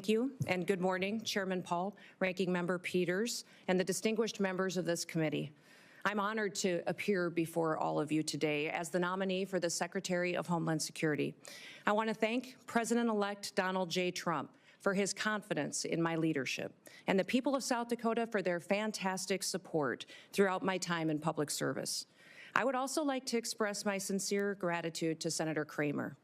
Thank you, and good morning, Chairman Paul, Ranking Member Peters, and the distinguished members of this committee. I'm honored to appear before all of you today as the nominee for the Secretary of Homeland Security. I want to thank President-elect Donald J. Trump for his confidence in my leadership, and the people of South Dakota for their fantastic support throughout my time in public service. I would also like to express my sincere gratitude to Senator Kramer.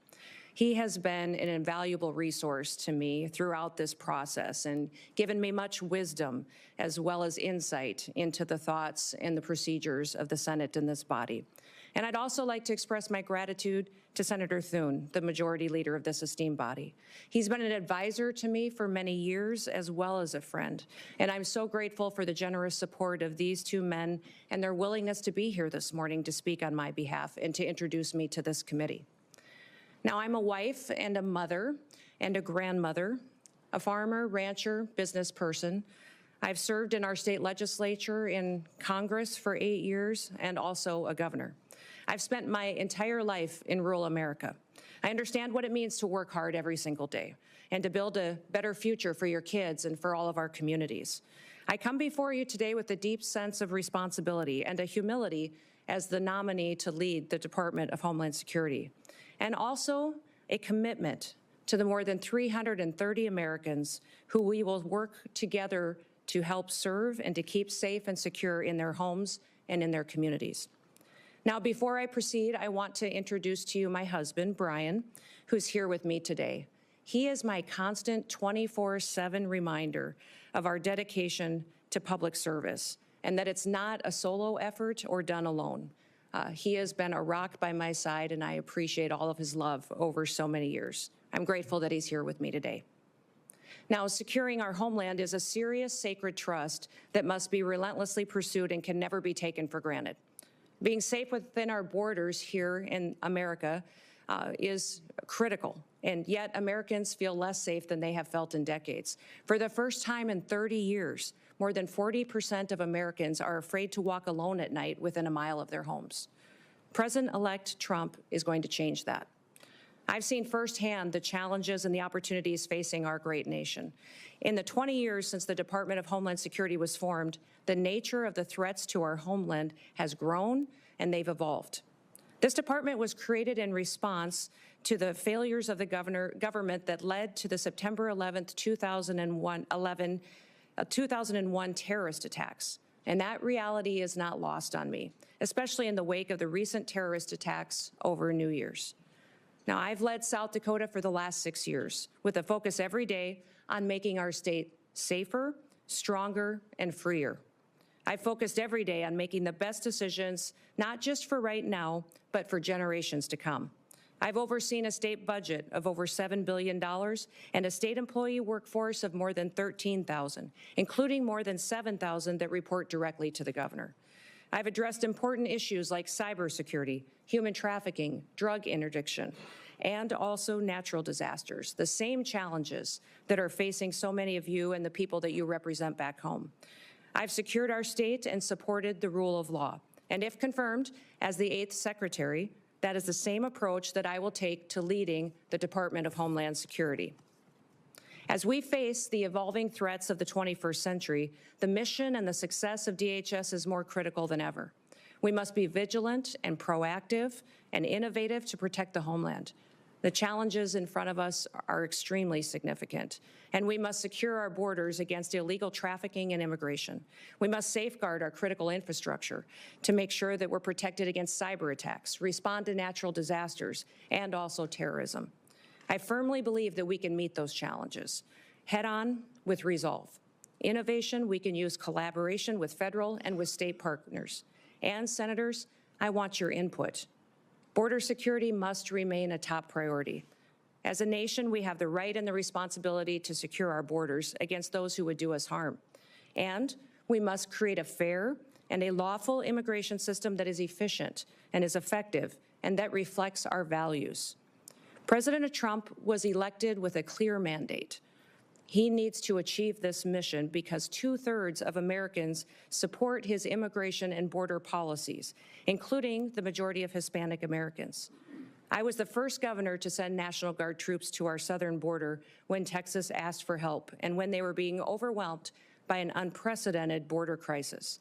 He has been an invaluable resource to me throughout this process and given me much wisdom as well as insight into the thoughts and the procedures of the Senate and this body. And I'd also like to express my gratitude to Senator Thune, the majority leader of this esteemed body. He's been an advisor to me for many years as well as a friend, and I'm so grateful for the generous support of these two men and their willingness to be here this morning to speak on my behalf and to introduce me to this committee. Now, I'm a wife and a mother and a grandmother, a farmer, rancher, business person. I've served in our state legislature, in Congress for 8 years, and also a governor. I've spent my entire life in rural America. I understand what it means to work hard every single day and to build a better future for your kids and for all of our communities. I come before you today with a deep sense of responsibility and a humility as the nominee to lead the Department of Homeland Security, and also a commitment to the more than 330 Americans who we will work together to help serve and to keep safe and secure in their homes and in their communities. Now, before I proceed, I want to introduce to you my husband, Brian, who's here with me today. He is my constant 24/7 reminder of our dedication to public service and that it's not a solo effort or done alone. He has been a rock by my side, and I appreciate all of his love over so many years. I'm grateful that he's here with me today. Now, securing our homeland is a serious, sacred trust that must be relentlessly pursued and can never be taken for granted. Being safe within our borders here in America is critical, and yet Americans feel less safe than they have felt in decades. For the first time in 30 years, more than 40% of Americans are afraid to walk alone at night within a mile of their homes. President-elect Trump is going to change that. I've seen firsthand the challenges and the opportunities facing our great nation. In the 20 years since the Department of Homeland Security was formed, the nature of the threats to our homeland has grown and they've evolved. This department was created in response to the failures of the government that led to the September 11th, 2001 terrorist attacks. And that reality is not lost on me, especially in the wake of the recent terrorist attacks over New Year's. Now, I've led South Dakota for the last 6 years with a focus every day on making our state safer, stronger, and freer. I've focused every day on making the best decisions, not just for right now, but for generations to come. I've overseen a state budget of over $7 billion and a state employee workforce of more than 13,000, including more than 7,000 that report directly to the governor. I've addressed important issues like cybersecurity, human trafficking, drug interdiction, and also natural disasters, the same challenges that are facing so many of you and the people that you represent back home. I've secured our state and supported the rule of law. And if confirmed as the 8th Secretary, that is the same approach that I will take to leading the Department of Homeland Security. As we face the evolving threats of the 21st century, the mission and the success of DHS is more critical than ever. We must be vigilant and proactive and innovative to protect the homeland. The challenges in front of us are extremely significant, and we must secure our borders against illegal trafficking and immigration. We must safeguard our critical infrastructure to make sure that we're protected against cyber attacks, respond to natural disasters, and also terrorism. I firmly believe that we can meet those challenges head-on with resolve. Innovation, we can use collaboration with federal and with state partners. And, Senators, I want your input. Border security must remain a top priority. As a nation, we have the right and the responsibility to secure our borders against those who would do us harm. And we must create a fair and a lawful immigration system that is efficient and is effective and that reflects our values. President Trump was elected with a clear mandate. He needs to achieve this mission because 2/3 of Americans support his immigration and border policies, including the majority of Hispanic Americans. I was the first governor to send National Guard troops to our southern border when Texas asked for help and when they were being overwhelmed by an unprecedented border crisis.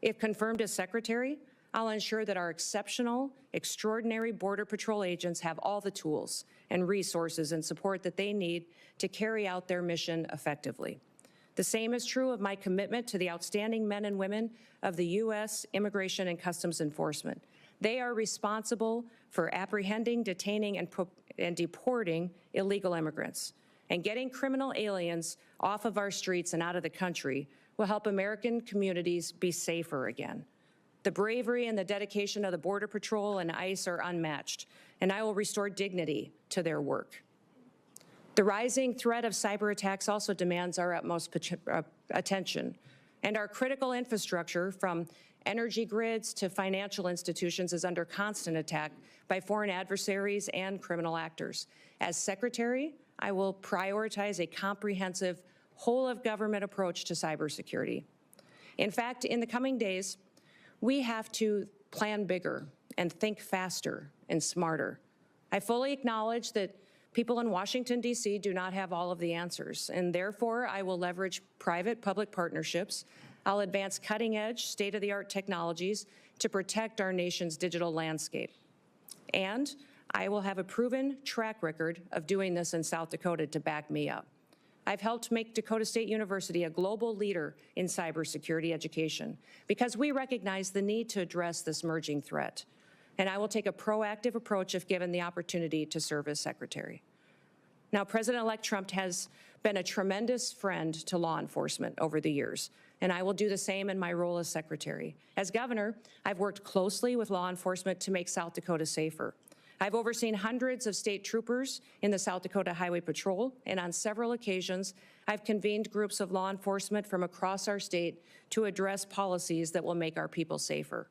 If confirmed as Secretary, I'll ensure that our exceptional, extraordinary Border Patrol agents have all the tools and resources and support that they need to carry out their mission effectively. The same is true of my commitment to the outstanding men and women of the U.S. Immigration and Customs Enforcement. They are responsible for apprehending, detaining, and deporting illegal immigrants. And getting criminal aliens off of our streets and out of the country will help American communities be safer again. The bravery and the dedication of the Border Patrol and ICE are unmatched, and I will restore dignity to their work. The rising threat of cyber attacks also demands our utmost attention, and our critical infrastructure, from energy grids to financial institutions, is under constant attack by foreign adversaries and criminal actors. As Secretary, I will prioritize a comprehensive, whole-of-government approach to cybersecurity. In fact, in the coming days, we have to plan bigger and think faster and smarter. I fully acknowledge that people in Washington, D.C. do not have all of the answers, and therefore I will leverage private-public partnerships. I'll advance cutting-edge, state-of-the-art technologies to protect our nation's digital landscape. And I will have a proven track record of doing this in South Dakota to back me up. I've helped make Dakota State University a global leader in cybersecurity education because we recognize the need to address this emerging threat. And I will take a proactive approach if given the opportunity to serve as Secretary. Now, President-elect Trump has been a tremendous friend to law enforcement over the years, and I will do the same in my role as Secretary. As Governor, I've worked closely with law enforcement to make South Dakota safer. I've overseen hundreds of state troopers in the South Dakota Highway Patrol, and on several occasions, I've convened groups of law enforcement from across our state to address policies that will make our people safer.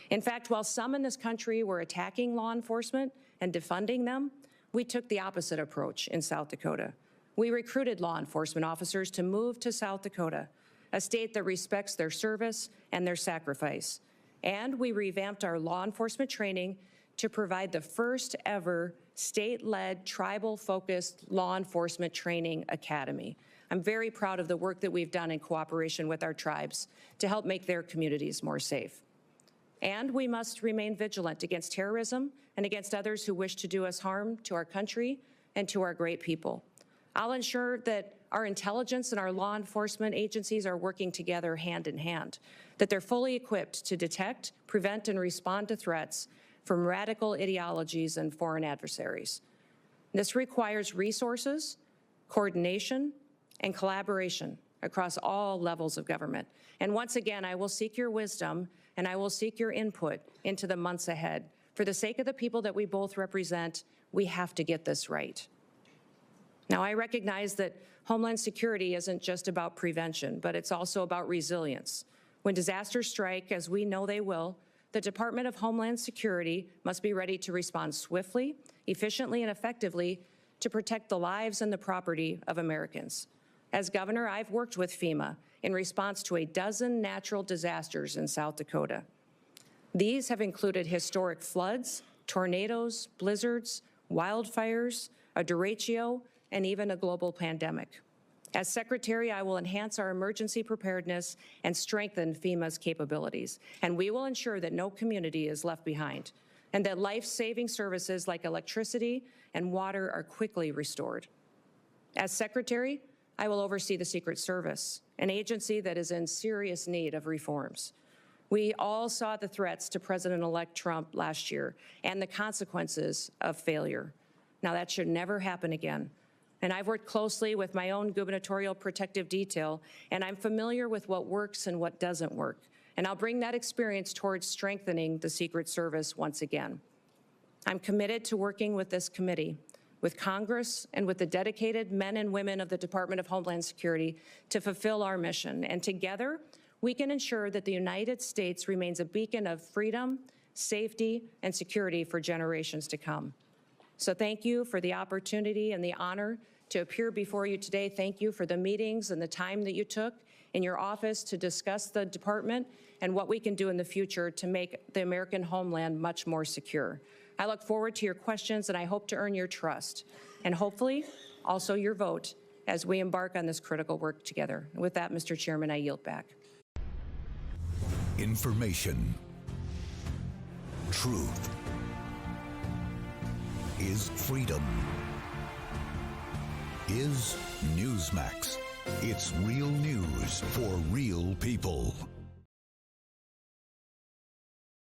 In fact, while some in this country were attacking law enforcement and defunding them, we took the opposite approach in South Dakota. We recruited law enforcement officers to move to South Dakota, a state that respects their service and their sacrifice. And we revamped our law enforcement training to provide the first ever state-led, tribal-focused law enforcement training academy. I'm very proud of the work that we've done in cooperation with our tribes to help make their communities more safe. And we must remain vigilant against terrorism and against others who wish to do us harm to our country and to our great people. I'll ensure that our intelligence and our law enforcement agencies are working together hand in hand, that they're fully equipped to detect, prevent, and respond to threats from radical ideologies and foreign adversaries. This requires resources, coordination, and collaboration across all levels of government. And once again, I will seek your wisdom and I will seek your input into the months ahead. For the sake of the people that we both represent, we have to get this right. Now, I recognize that Homeland Security isn't just about prevention, but it's also about resilience. When disasters strike, as we know they will, the Department of Homeland Security must be ready to respond swiftly, efficiently, and effectively to protect the lives and the property of Americans. As governor, I've worked with FEMA in response to a dozen natural disasters in South Dakota. These have included historic floods, tornadoes, blizzards, wildfires, a derecho, and even a global pandemic. As Secretary, I will enhance our emergency preparedness and strengthen FEMA's capabilities, and we will ensure that no community is left behind, and that life-saving services like electricity and water are quickly restored. As Secretary, I will oversee the Secret Service, an agency that is in serious need of reforms. We all saw the threats to President-elect Trump last year and the consequences of failure. Now, that should never happen again. And I've worked closely with my own gubernatorial protective detail, and I'm familiar with what works and what doesn't work. And I'll bring that experience towards strengthening the Secret Service once again. I'm committed to working with this committee, with Congress, and with the dedicated men and women of the Department of Homeland Security to fulfill our mission. And together, we can ensure that the United States remains a beacon of freedom, safety, and security for generations to come. So thank you for the opportunity and the honor to appear before you today. Thank you for the meetings and the time that you took in your office to discuss the department and what we can do in the future to make the American homeland much more secure. I look forward to your questions, and I hope to earn your trust, and hopefully also your vote as we embark on this critical work together. With that, Mr. Chairman, I yield back. Information. Truth is freedom. Is Newsmax. It's real news for real people.